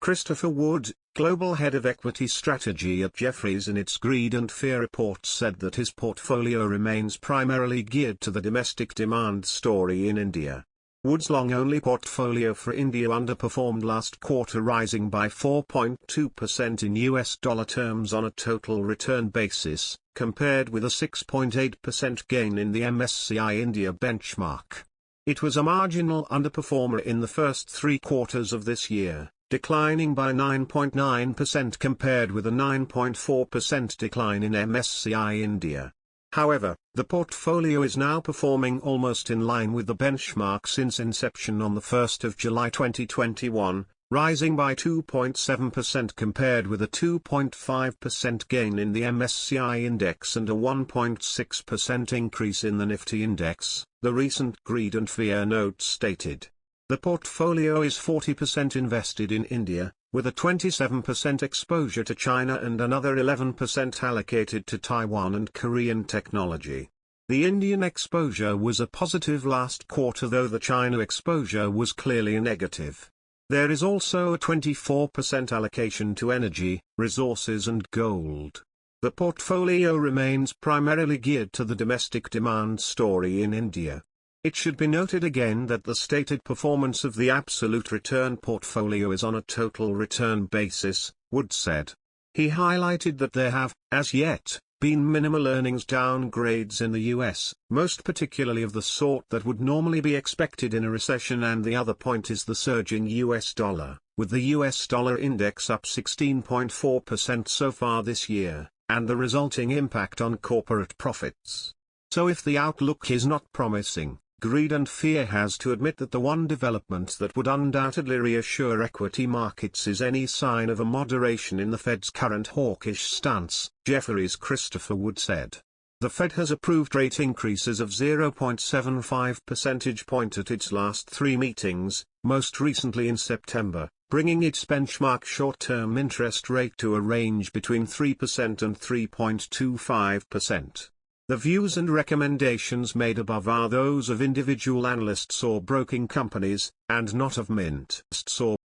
Christopher Wood, global head of equity strategy at Jefferies, in its Greed and Fear report said that his portfolio remains primarily geared to the domestic demand story in India. Wood's long-only portfolio for India underperformed last quarter, rising by 4.2% in US dollar terms on a total return basis, compared with a 6.8% gain in the MSCI India benchmark. It was a marginal underperformer in the first 3 quarters of this year, declining by 9.9% compared with a 9.4% decline in MSCI India. However, the portfolio is now performing almost in line with the benchmark since inception on the 1st of July 2021, rising by 2.7% compared with a 2.5% gain in the MSCI index and a 1.6% increase in the Nifty index, the recent Greed and Fear note stated. The portfolio is 40% invested in India, with a 27% exposure to China and another 11% allocated to Taiwan and Korean technology. The Indian exposure was a positive last quarter, though the China exposure was clearly negative. There is also a 24% allocation to energy, resources and gold. The portfolio remains primarily geared to the domestic demand story in India. It should be noted again that the stated performance of the absolute return portfolio is on a total return basis, Wood said. He highlighted that there have, as yet, been minimal earnings downgrades in the US, most particularly of the sort that would normally be expected in a recession, and the other point is the surging US dollar, with the US dollar index up 16.4% so far this year, and the resulting impact on corporate profits. So if the outlook is not promising, Greed and Fear has to admit that the one development that would undoubtedly reassure equity markets is any sign of a moderation in the Fed's current hawkish stance, Jefferies' Christopher Wood said. The Fed has approved rate increases of 0.75 percentage point at its last 3 meetings, most recently in September, bringing its benchmark short-term interest rate to a range between 3% and 3.25%. The views and recommendations made above are those of individual analysts or broking companies, and not of mints or